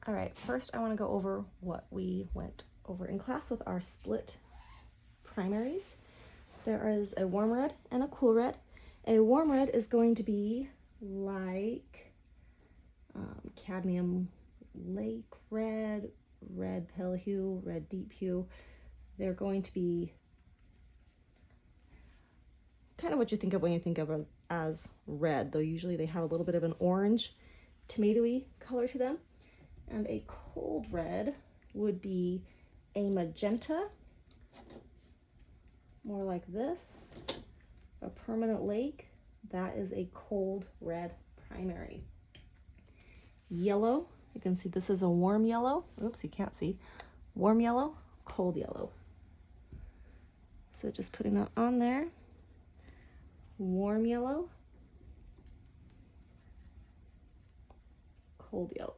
All right, first I want to go over what we went over in class with our split primaries. There is a warm red and a cool red. A warm red is going to be like cadmium lake red, red pale hue, red deep hue. They're going to be kind of what you think of when you think of as red, though usually they have a little bit of an orange, tomatoey color to them. And a cold red would be a magenta, more like this, a permanent lake. That is a cold red primary. Yellow, you can see this is a warm yellow. Oops, you can't see. Warm yellow, cold yellow. So just putting that on there. Warm yellow, cold yellow.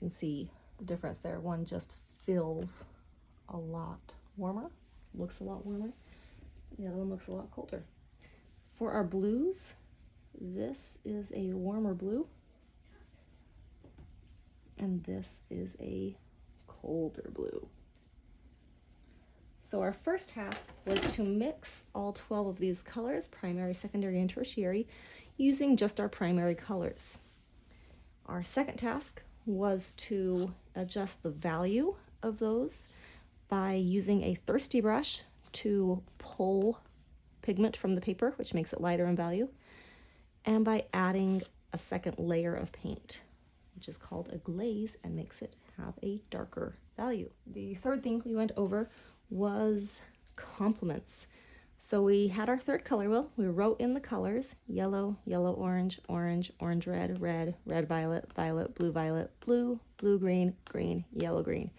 You can see the difference there. One just feels a lot warmer, looks a lot warmer. The other one looks a lot colder. For our blues, this is a warmer blue, and this is a colder blue. So our first task was to mix all 12 of these colors, primary, secondary, and tertiary, using just our primary colors. Our second task was to adjust the value of those by using a thirsty brush to pull pigment from the paper, which makes it lighter in value, and by adding a second layer of paint, which is called a glaze, and makes it have a darker value. The third thing we went over was complements. So we had our third color wheel. We wrote in the colors: yellow, yellow, orange, orange, orange, red, red, red, violet, violet, blue, blue, blue, green, green, yellow, green.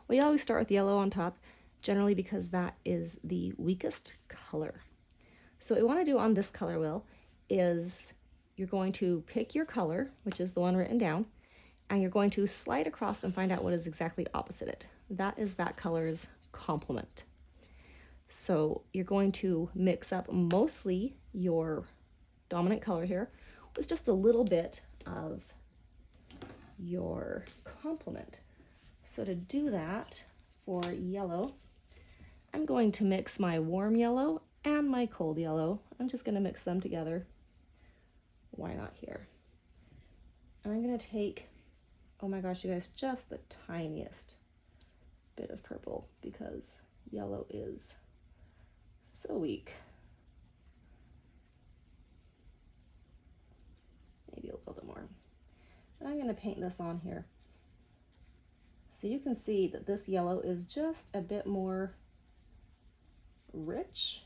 We always start with yellow on top, generally because that is the weakest color. So what we want to do on this color wheel is you're going to pick your color, which is the one written down, and you're going to slide across and find out what is exactly opposite it. That is that color's complement. So you're going to mix up mostly your dominant color here with just a little bit of your complement. So to do that, for yellow, I'm going to mix my warm yellow and my cold yellow. I'm just going to mix them together. Why not here? And I'm going to take, oh my gosh, you guys, just the tiniest bit of purple, because yellow is so weak. Maybe a little bit more. And I'm going to paint this on here. So you can see that this yellow is just a bit more rich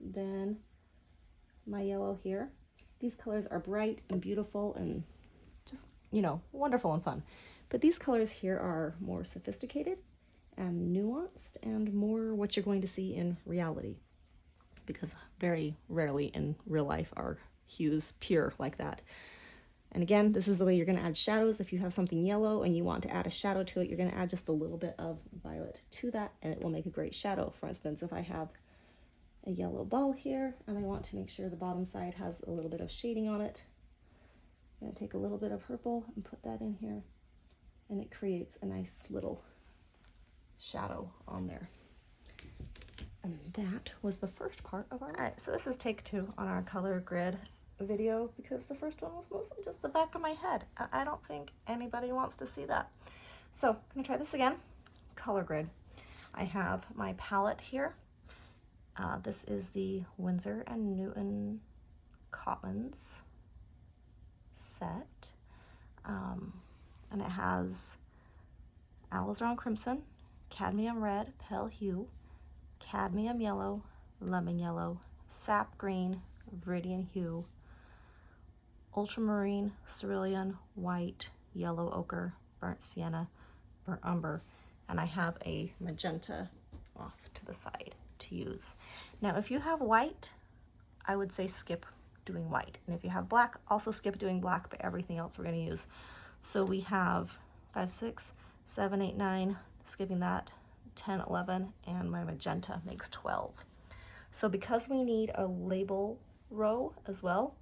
than my yellow here. These colors are bright and beautiful and just, you know, wonderful and fun. But these colors here are more sophisticated and nuanced and more what you're going to see in reality, because very rarely in real life are hues pure like that. And again, this is the way you're going to add shadows. If you have something yellow and you want to add a shadow to it, you're going to add just a little bit of violet to that, and it will make a great shadow. For instance, if I have a yellow ball here and I want to make sure the bottom side has a little bit of shading on it, I'm going to take a little bit of purple and put that in here, and it creates a nice little shadow on there. And that was the first part of our lesson. All right, so this is take 2 on our color grid video, because the first one was mostly just the back of my head. I don't think anybody wants to see that. So I'm gonna try this again. Color grid. I have my palette here. This is the Winsor & Newton Cottons set. And it has alizarin crimson, cadmium red, pale hue, cadmium yellow, lemon yellow, sap green, viridian hue, ultramarine, cerulean, white, yellow ochre, burnt sienna, burnt umber, and I have a magenta off to the side to use. Now, if you have white, I would say skip doing white. And if you have black, also skip doing black, but everything else we're going to use. So we have 5, 6, 7, 8, 9, skipping that, 10, 11, and my magenta makes 12. So because we need a label row as well,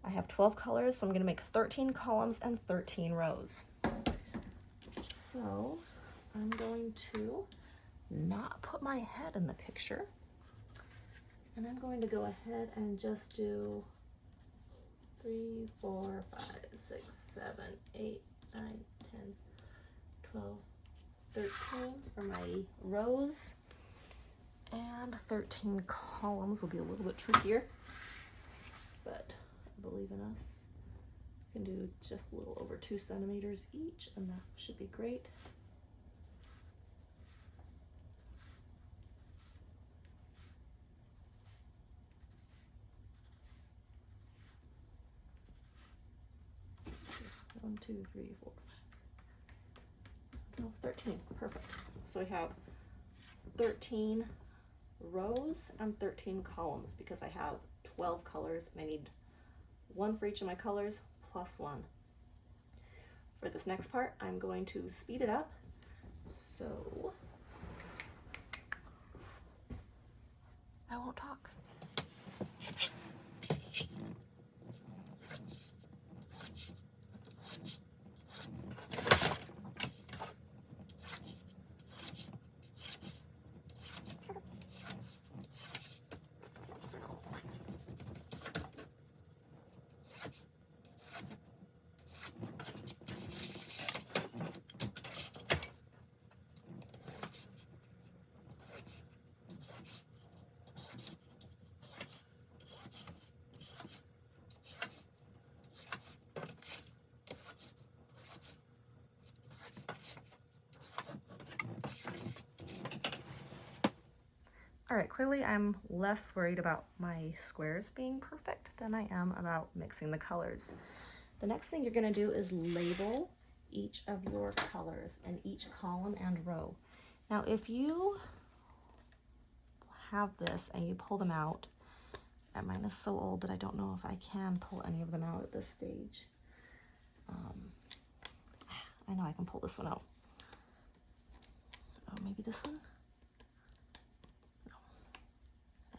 I have 12 colors, so I'm gonna make 13 columns and 13 rows. So I'm going to not put my head in the picture, and I'm going to go ahead and just do 3, 4, 5, 6, 7, 8, 9, 10, 12, 13 for my rows, and 13 columns will be a little bit trickier, but I believe in us. We can do just a little over 2 centimeters each, and that should be great. Let's see, 1, 2, 3, 4, 5, 12, 13. Perfect. So we have 13 rows and 13 columns because I have 12 colors and I need 1 for each of my colors plus 1. For this next part, I'm going to speed it up. So I won't talk. All right, clearly I'm less worried about my squares being perfect than I am about mixing the colors. The next thing you're gonna do is label each of your colors in each column and row. Now, if you have this and you pull them out, and mine is so old that I don't know if I can pull any of them out at this stage. I know I can pull this one out. Oh, maybe this one?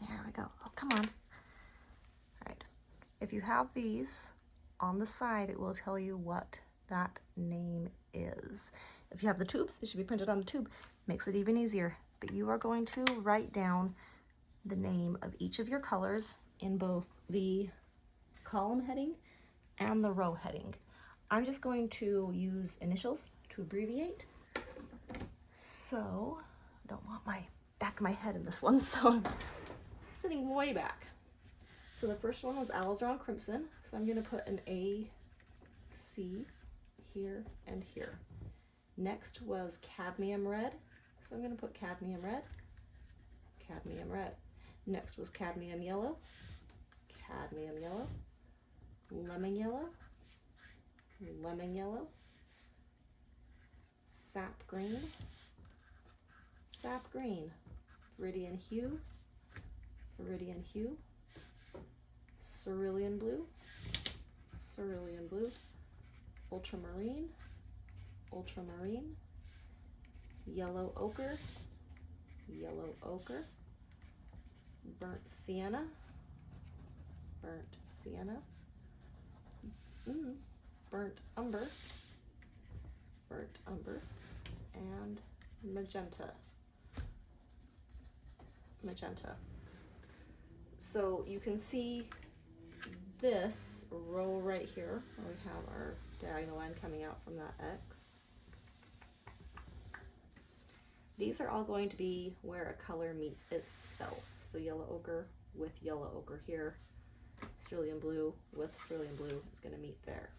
There we go. Oh, come on. All right. If you have these on the side, it will tell you what that name is. If you have the tubes, it should be printed on the tube. Makes it even easier. But you are going to write down the name of each of your colors in both the column heading and the row heading. I'm just going to use initials to abbreviate. So I don't want my back of my head in this one, so I'm sitting way back. So the first one was alizarin crimson, so I'm going to put an A, C here and here. Next was cadmium red, so I'm going to put cadmium red, cadmium red. Next was cadmium yellow, cadmium yellow, lemon yellow, lemon yellow, sap green, viridian hue, viridian hue, cerulean blue, cerulean blue, ultramarine, ultramarine, yellow ochre, yellow ochre, burnt sienna, burnt sienna, burnt umber, burnt umber, and magenta, magenta. So you can see this row right here, where we have our diagonal line coming out from that X. These are all going to be where a color meets itself. So yellow ochre with yellow ochre here, cerulean blue with cerulean blue is going to meet there.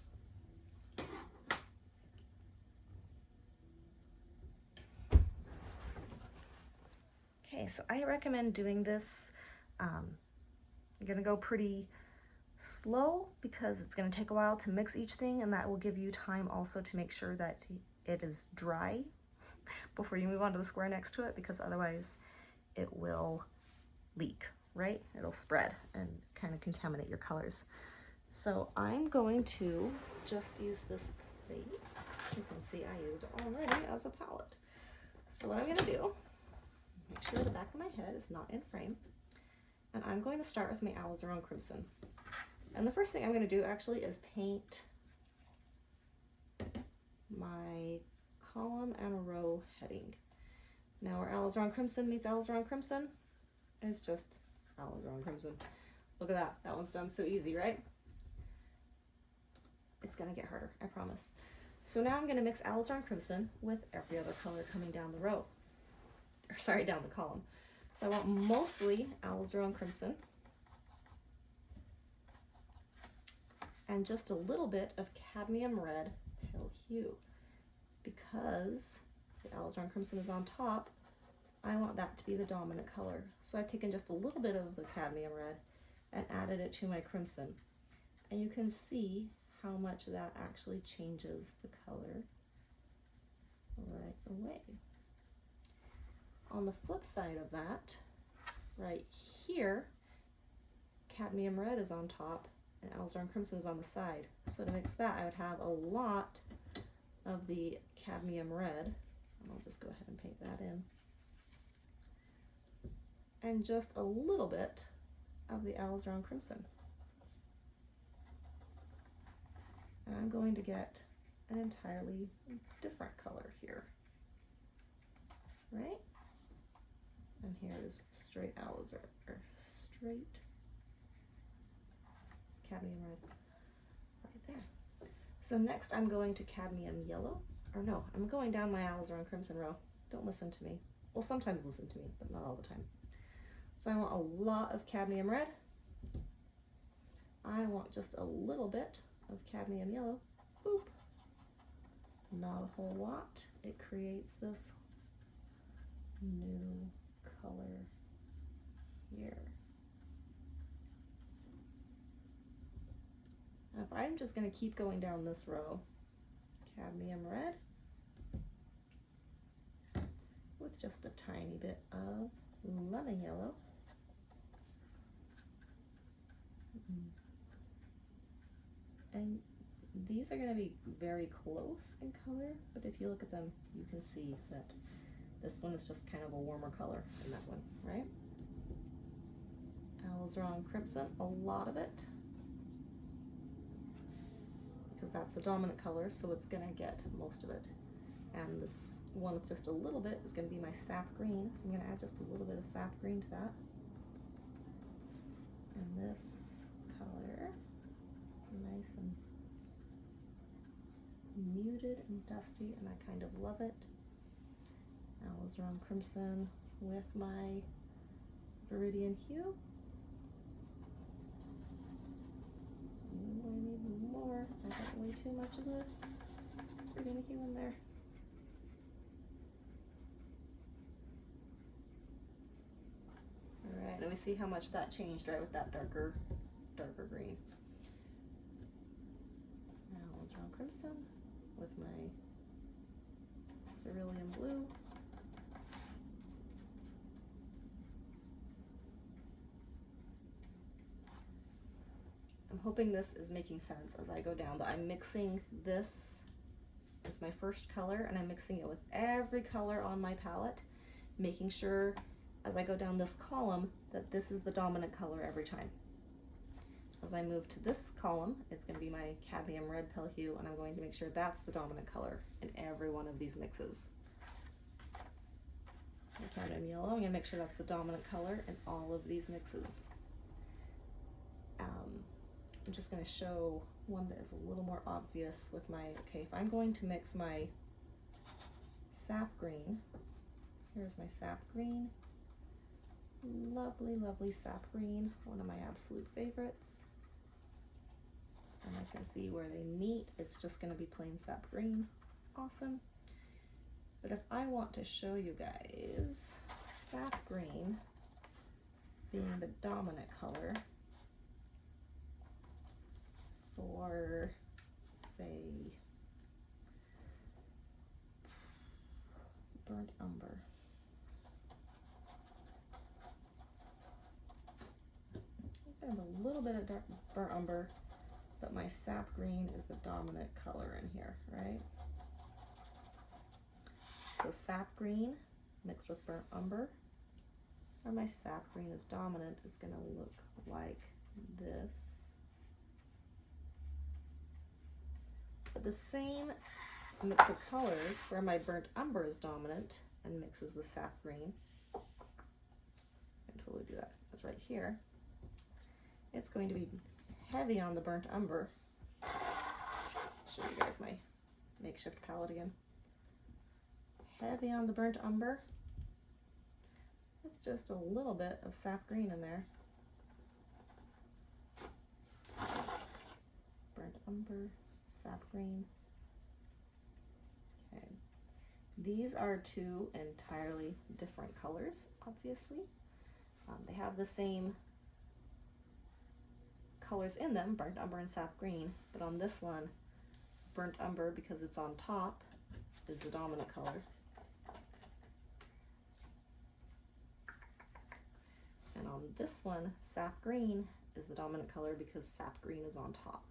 Okay, so I recommend doing this. You're going to go pretty slow because it's going to take a while to mix each thing, and that will give you time also to make sure that it is dry before you move on to the square next to it, because otherwise it will leak, right? It'll spread and kind of contaminate your colors. So I'm going to just use this plate. You can see I used it already as a palette. So what I'm going to do, make sure the back of my head is not in frame, and I'm going to start with my alizarin crimson. And the first thing I'm going to do actually is paint my column and row heading. Now where alizarin crimson meets alizarin crimson is just alizarin crimson. Look at that. That one's done so easy, right? It's going to get harder, I promise. So now I'm going to mix alizarin crimson with every other color coming down the row. Or sorry, down the column. So I want mostly alizarin crimson and just a little bit of cadmium red pale hue. Because the alizarin crimson is on top, I want that to be the dominant color. So I've taken just a little bit of the cadmium red and added it to my crimson. And you can see how much that actually changes the color right away. On the flip side of that, right here, cadmium red is on top and alizarin crimson is on the side. So to mix that, I would have a lot of the cadmium red, and I'll just go ahead and paint that in, and just a little bit of the alizarin crimson. And I'm going to get an entirely different color here, right? And here's straight alizarin, or straight cadmium red right there. So next I'm going to cadmium yellow, or no, I'm going down my alizarin crimson row. Don't listen to me. Well, sometimes listen to me, but not all the time. So I want a lot of cadmium red. I want just a little bit of cadmium yellow. Boop. Not a whole lot. It creates this new color here. And if I'm just going to keep going down this row, cadmium red with just a tiny bit of lemon yellow. And these are going to be very close in color, but if you look at them, you can see that this one is just kind of a warmer color than that one, right? Alizarin crimson, a lot of it, because that's the dominant color, so it's going to get most of it. And this one with just a little bit is going to be my sap green, so I'm going to add just a little bit of sap green to that. And this color, nice and muted and dusty, and I kind of love it. Alizarin crimson with my viridian hue. Ooh, I need more. I got way too much of the viridian hue in there. Alright, let me see how much that changed, right, with that darker green. Now alizarin crimson with my cerulean blue. I'm hoping this is making sense as I go down, that I'm mixing this as my first color, and I'm mixing it with every color on my palette, making sure as I go down this column that this is the dominant color every time. As I move to this column, it's going to be my cadmium red pale hue, and I'm going to make sure that's the dominant color in every one of these mixes. My cadmium yellow, I'm going to make sure that's the dominant color in all of these mixes. I'm just going to show one that is a little more obvious with my, okay, if I'm going to mix my sap green, here's my sap green. Lovely, lovely sap green, one of my absolute favorites. And I can see where they meet, it's just going to be plain sap green. Awesome. But if I want to show you guys sap green being the dominant color for, say, burnt umber. I have a little bit of dark burnt umber, but my sap green is the dominant color in here, right? So sap green mixed with burnt umber, or my sap green is dominant, is going to look like this. But the same mix of colors where my burnt umber is dominant and mixes with sap green, I can totally do that. That's right here. It's going to be heavy on the burnt umber. Show you guys my makeshift palette again. Heavy on the burnt umber. It's just a little bit of sap green in there. Burnt umber, sap green. Okay. These are two entirely different colors, obviously. They have the same colors in them, burnt umber and sap green, but on this one, burnt umber, because it's on top, is the dominant color. And on this one, sap green is the dominant color because sap green is on top.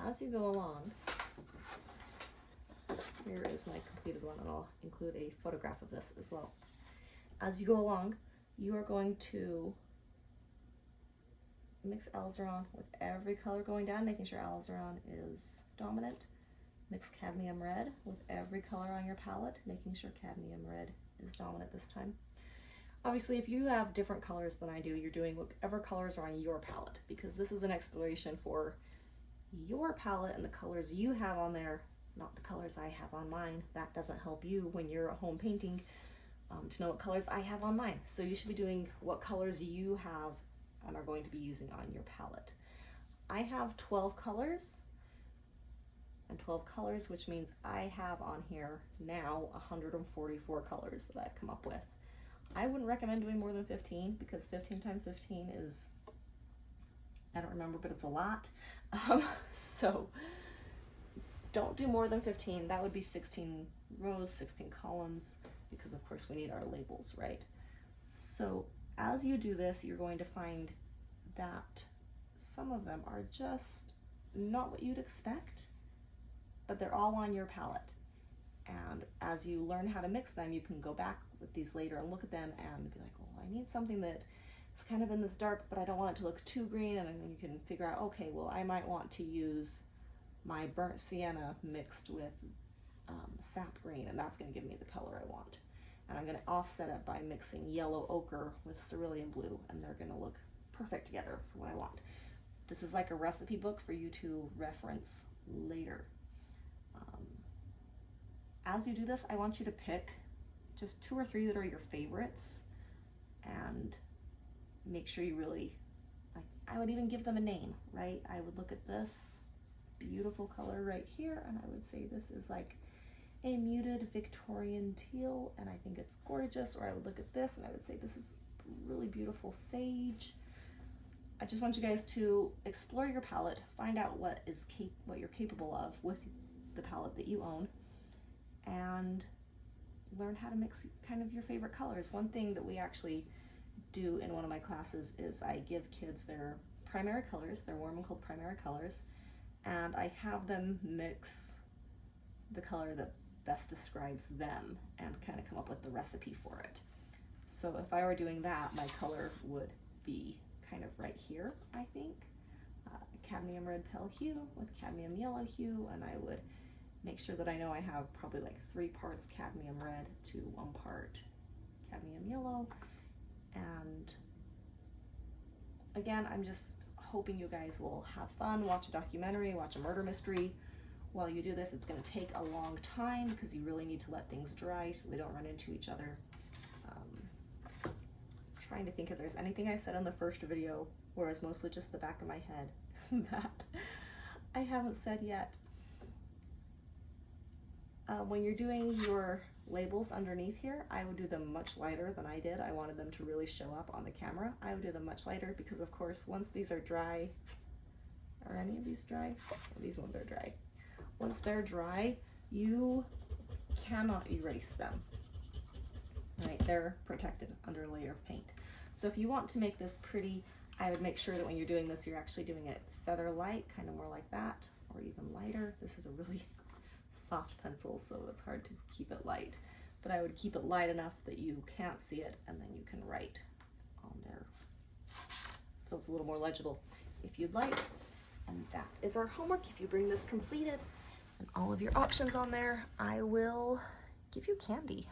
As you go along, here is my completed one, and I'll include a photograph of this as well. As you go along, you are going to mix alizarin with every color going down, making sure alizarin is dominant. Mix cadmium red with every color on your palette, making sure cadmium red is dominant this time. Obviously, if you have different colors than I do, you're doing whatever colors are on your palette, because this is an exploration for your palette and the colors you have on there, not the colors I have on mine. That doesn't help you when you're at home painting to know what colors I have on mine. So you should be doing what colors you have and are going to be using on your palette. I have 12 colors, and 12 colors, which means I have on here now 144 colors that I've come up with. I wouldn't recommend doing more than 15, because 15 times 15 is, I don't remember, but it's a lot. So don't do more than 15. That would be 16 rows, 16 columns, because of course we need our labels, right? So as you do this, you're going to find that some of them are just not what you'd expect, but they're all on your palette. And as you learn how to mix them, you can go back with these later and look at them and be like, well, I need something that is kind of in this dark, but I don't want it to look too green. And then you can figure out, okay, well, I might want to use my burnt sienna mixed with sap green, and that's going to give me the color I want. And I'm going to offset it by mixing yellow ochre with cerulean blue, and they're going to look perfect together for what I want. This is like a recipe book for you to reference later. As you do this, I want you to pick just 2 or 3 that are your favorites and make sure you really, like, I would even give them a name, right? I would look at this beautiful color right here and I would say this is like a muted Victorian teal and I think it's gorgeous. Or I would look at this and I would say this is really beautiful sage. I just want you guys to explore your palette, find out what you're capable of with the palette that you own, and learn how to mix kind of your favorite colors. One thing that we actually do in one of my classes is I give kids their primary colors, their warm and cold primary colors, and I have them mix the color that best describes them and kind of come up with the recipe for it. So if I were doing that, my color would be kind of right here, I think. Cadmium red pale hue with cadmium yellow hue, and I would make sure that I know I have probably like 3 parts cadmium red to 1 part cadmium yellow. And again, I'm just hoping you guys will have fun, watch a documentary, watch a murder mystery. While you do this, it's going to take a long time because you really need to let things dry so they don't run into each other. Trying to think if there's anything I said in the first video, where it's mostly just the back of my head, that I haven't said yet. When you're doing your labels underneath here, I would do them much lighter than I did. I wanted them to really show up on the camera. I would do them much lighter because, of course, once these are dry, are any of these dry? Oh, these ones are dry. Once they're dry, you cannot erase them. Right, they're protected under a layer of paint. So if you want to make this pretty, I would make sure that when you're doing this, you're actually doing it feather light, kind of more like that, or even lighter. This is a really soft pencil, so it's hard to keep it light. But I would keep it light enough that you can't see it, and then you can write on there. So it's a little more legible if you'd like. And that is our homework. If you bring this completed, and all of your options on there, I will give you candy.